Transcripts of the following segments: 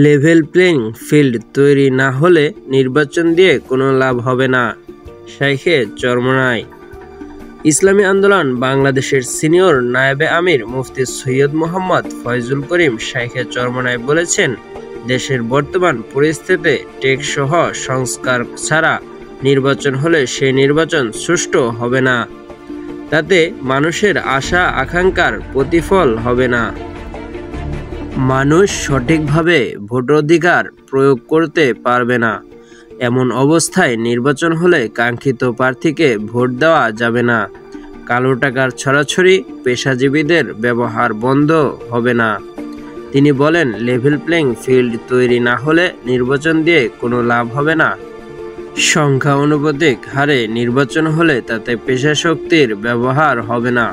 Level playing field তৈরি না হলে নির্বাচন দিয়ে কোনো লাভ হবে না, শাইখে চরমোনাই। ইসলামী আন্দোলন বাংলাদেশের সিনিয়র নায়েবে আমির মুফতি সৈয়দ মোহাম্মদ ফয়জুল করিম শাইখে চরমোনাই বলেছেন, দেশের বর্তমান পরিস্থিতিতে টেকসহ সংস্কার ছাড়া নির্বাচন হলে সেই নির্বাচন সুষ্ঠু হবে না, তাতে মানুষের আশা আকাঙ্ক্ষার প্রতিফল হবে না। মানুষ সঠিকভাবে ভোটাধিকার প্রয়োগ করতে পারবে না। এমন অবস্থায় নির্বাচন হলে কাঙ্ক্ষিত প্রার্থীকে ভোট দেওয়া যাবে না। কালো টাকার ছড়াছড়ি, পেশাজীবীদের ব্যবহার বন্ধ হবে না। তিনি বলেন, লেভেল প্লেইং ফিল্ড তৈরি না হলে নির্বাচন দিয়ে কোনো লাভ হবে না। সংখ্যা অনুপাতিক হারে নির্বাচন হলে তাতে পেশাশক্তির ব্যবহার হবে না,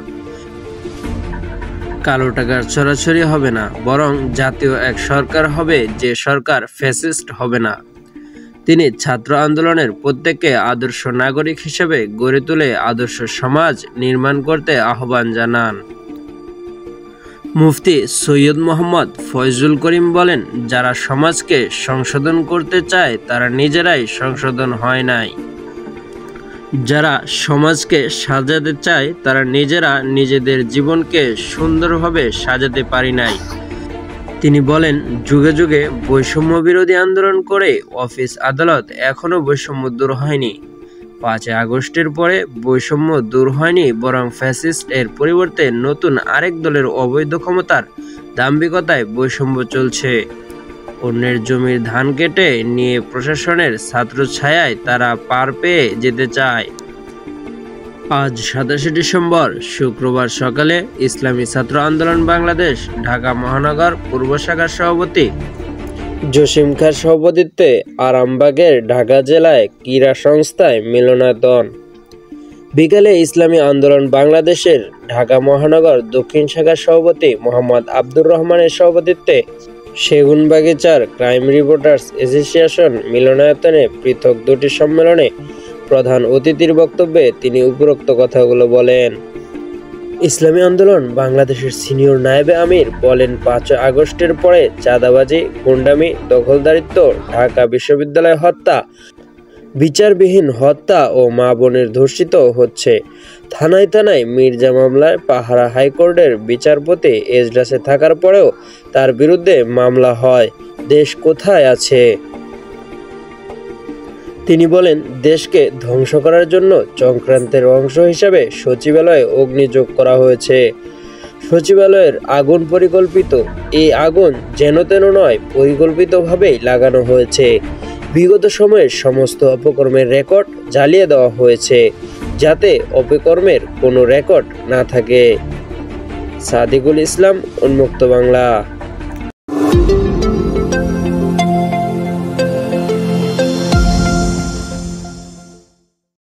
কালো টাকার ছড়াছড়ি হবে না, বরং জাতীয় এক সরকার হবে, যে সরকার ফ্যাসিস্ট হবে না। তিনি ছাত্র আন্দোলনের প্রত্যেককে আদর্শ নাগরিক হিসেবে গড়ে তুলে আদর্শ সমাজ নির্মাণ করতে আহ্বান জানান। মুফতি সৈয়দ মোহাম্মদ ফয়জুল করিম বলেন, যারা সমাজকে সংশোধন করতে চায় তারা নিজেরাই সংশোধন হয় নাই। যারা সমাজকে সাজাতে চায় তারা নিজেরা নিজেদের জীবনকে সুন্দরভাবে সাজাতে পারি নাই। তিনি বলেন, যুগে যুগে বৈষম্য বিরোধী আন্দোলন করে অফিস আদালত এখনো বৈষম্য দূর হয়নি। 5 আগস্টের পরে বৈষম্য দূর হয়নি, বরং ফ্যাসিস্ট এর পরিবর্তে নতুন আরেক দলের অবৈধ ক্ষমতার দাম্ভিকতায় বৈষম্য চলছে। অন্যের জমির ধান কেটে নিয়ে প্রশাসনের ছাত্রছায়ায় তারা পার পেয়ে যেতে চায়। আজ 27 ডিসেম্বর শুক্রবার সকালে ইসলামী ছাত্র আন্দোলন বাংলাদেশ ঢাকা মহানগর পূর্ব শাখার সভাপতি জসিম খাঁর সভাপতিত্বে আরামবাগের ঢাকা জেলায় ক্রীড়া সংস্থায় মিলনায়তন। বিকালে ইসলামী আন্দোলন বাংলাদেশের ঢাকা মহানগর দক্ষিণ শাখার সভাপতি মোহাম্মদ আব্দুর রহমানের সভাপতিত্বে সেগুনবাগিচার ক্রাইম রিপোর্টার্স অ্যাসোসিয়েশন মিলনায়তনে পৃথক 2টি সম্মেলনে প্রধান অতিথির বক্তব্যে তিনি উপরোক্ত কথাগুলো বলেন। ইসলামী আন্দোলন বাংলাদেশের সিনিয়র নায়েবে আমির বলেন, 5 আগস্টের পরে চাঁদাবাজি, গুন্ডামি, দখলদারিত্ব, ঢাকা বিশ্ববিদ্যালয় হত্যা, বিচারবিহীন হত্যা ও মা বোনের ধর্ষিত হচ্ছে। থানায় থানায় মির্জা মামলায় পাহারা হাইকোর্টের বিচারপতি এজলাসে থাকার পরেও তার বিরুদ্ধে মামলা হয়। দেশ কোথায় আছে? তিনি বলেন, দেশকে ধ্বংস করার জন্য চক্রান্তের অংশ হিসাবে সচিবালয়ে অগ্নিযোগ করা হয়েছে। সচিবালয়ের আগুন পরিকল্পিত। এই আগুন যেন তেন নয়, পরিকল্পিতভাবেই লাগানো হয়েছে। বিগত সময়ের সমস্ত অপকর্মের রেকর্ড জ্বালিয়ে দেওয়া হয়েছে, যাতে অপকর্মের কোনো রেকর্ড না থাকে। সাদিকুল ইসলাম, উন্মুক্ত বাংলা।